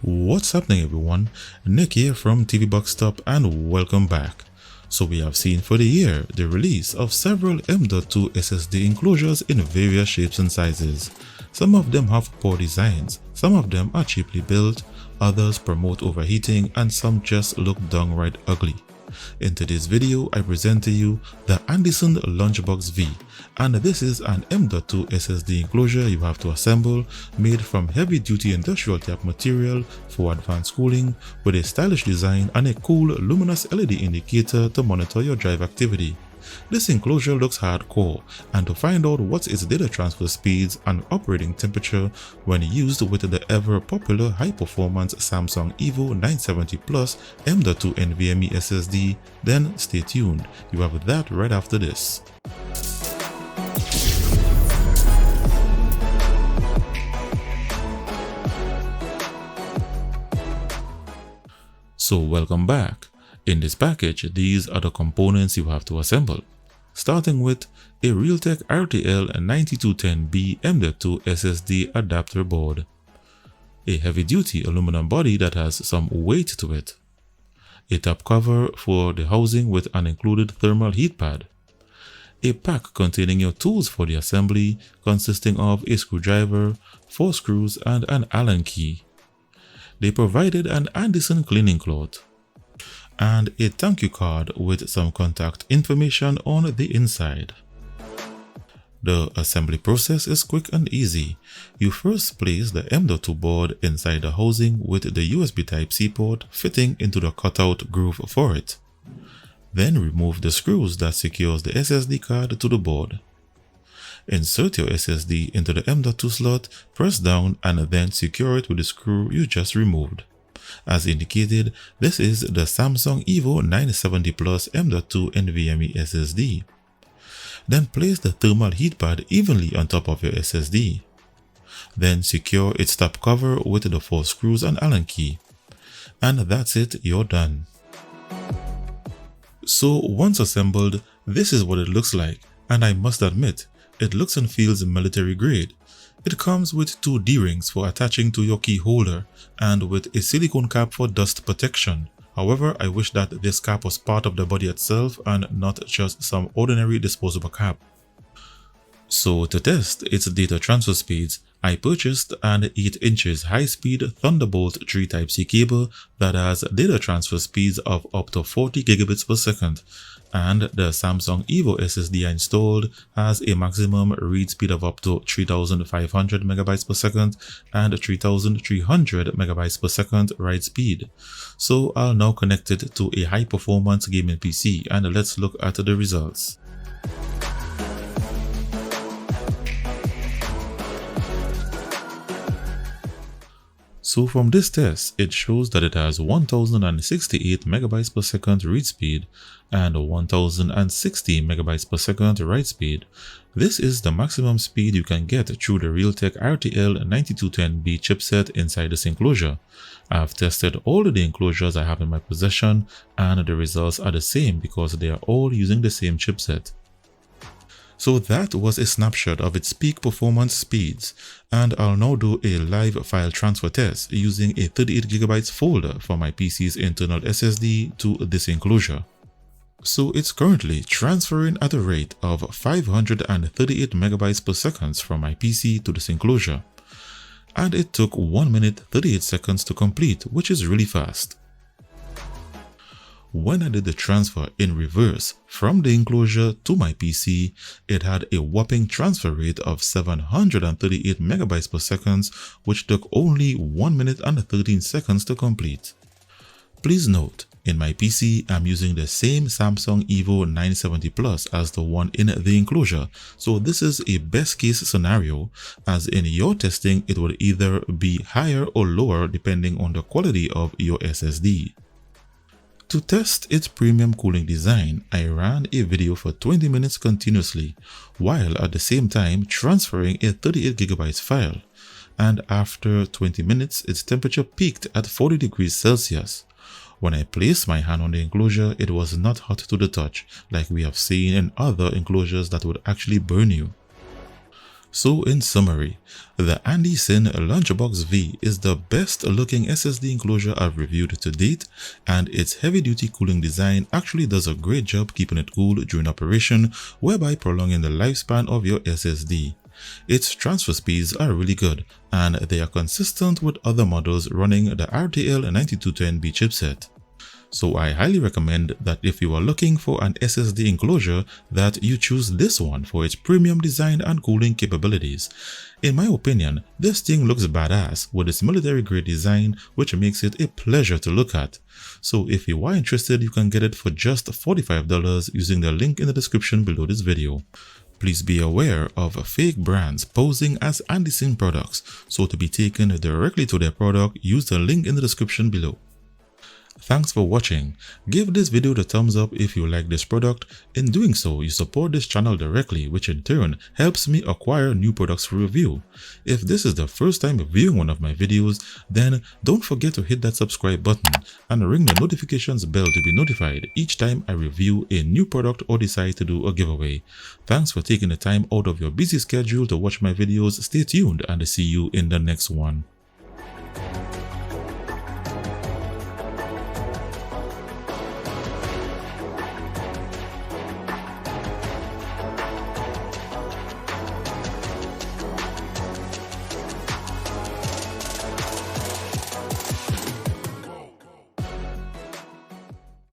What's happening, everyone? Nick here from TV Box Top and welcome back. So we have seen for the year the release of several M.2 SSD enclosures in various shapes and sizes. Some of them have poor designs, some of them are cheaply built, others promote overheating, and some just look downright ugly. In today's video, I present to you the ANDYCINE Lunchbox V, and this is an M.2 SSD enclosure you have to assemble, made from heavy-duty industrial type material for advanced cooling, with a stylish design and a cool luminous LED indicator to monitor your drive activity. This enclosure looks hardcore, and to find out what's its data transfer speeds and operating temperature when used with the ever popular high-performance Samsung Evo 970 Plus M.2 NVMe SSD, then stay tuned. You have that right after this. So welcome back. In this package, these are the components you have to assemble, starting with a Realtek RTL 9210B M.2 SSD adapter board, a heavy-duty aluminum body that has some weight to it, a top cover for the housing with an included thermal heat pad, a pack containing your tools for the assembly consisting of a screwdriver, 4 screws, and an Allen key. They provided an ANDYCINE cleaning cloth, and a thank you card with some contact information on the inside. The assembly process is quick and easy. You first place the M.2 board inside the housing with the USB Type-C port fitting into the cutout groove for it. Then remove the screws that secures the SSD card to the board. Insert your SSD into the M.2 slot, press down, and then secure it with the screw you just removed. As indicated, this is the Samsung Evo 970 Plus M.2 NVMe SSD. Then place the thermal heat pad evenly on top of your SSD. Then secure its top cover with the 4 screws and Allen key. And that's it, you're done. So once assembled, this is what it looks like, and I must admit, it looks and feels military grade. It comes with 2 D-rings for attaching to your key holder and with a silicone cap for dust protection. However, I wish that this cap was part of the body itself and not just some ordinary disposable cap. So to test its data transfer speeds, I purchased an 8 inches high-speed Thunderbolt 3 Type-C cable that has data transfer speeds of up to 40 gigabits per second. And the Samsung Evo SSD I installed has a maximum read speed of up to 3500 megabytes per second and 3300 megabytes per second write speed. So I'll now connect it to a high performance gaming PC and let's look at the results. So from this test, it shows that it has 1068 megabytes per second read speed and 1060 megabytes per second write speed. This is the maximum speed you can get through the Realtek RTL 9210B chipset inside this enclosure. I've tested all of the enclosures I have in my possession and the results are the same because they are all using the same chipset. So that was a snapshot of its peak performance speeds, and I'll now do a live file transfer test using a 38GB folder from my PC's internal SSD to this enclosure. So it's currently transferring at a rate of 538 megabytes per second from my PC to this enclosure, and it took 1 minute 38 seconds to complete, which is really fast. When I did the transfer in reverse from the enclosure to my PC, it had a whopping transfer rate of 738 megabytes per second, which took only 1 minute and 13 seconds to complete. Please note, in my PC, I'm using the same Samsung Evo 970 Plus as the one in the enclosure, so this is a best case scenario, as in your testing it will either be higher or lower depending on the quality of your SSD. To test its premium cooling design, I ran a video for 20 minutes continuously, while at the same time transferring a 38GB file, and after 20 minutes its temperature peaked at 40 degrees Celsius. When I placed my hand on the enclosure, it was not hot to the touch, like we have seen in other enclosures that would actually burn you. So in summary, the ANDYCINE Lunchbox V is the best looking SSD enclosure I've reviewed to date, and its heavy duty cooling design actually does a great job keeping it cool during operation, whereby prolonging the lifespan of your SSD. Its transfer speeds are really good, and they are consistent with other models running the RTL 9210B chipset. So I highly recommend that if you are looking for an SSD enclosure, that you choose this one for its premium design and cooling capabilities. In my opinion, this thing looks badass with its military grade design, which makes it a pleasure to look at. So if you are interested, you can get it for just $45 using the link in the description below this video. Please be aware of fake brands posing as ANDYCINE products, so to be taken directly to their product, use the link in the description below. Thanks for watching. Give this video the thumbs up if you like this product. In doing so, you support this channel directly, which in turn helps me acquire new products for review. If this is the first time viewing one of my videos, then don't forget to hit that subscribe button and ring the notifications bell to be notified each time I review a new product or decide to do a giveaway. Thanks for taking the time out of your busy schedule to watch my videos. Stay tuned and see you in the next one.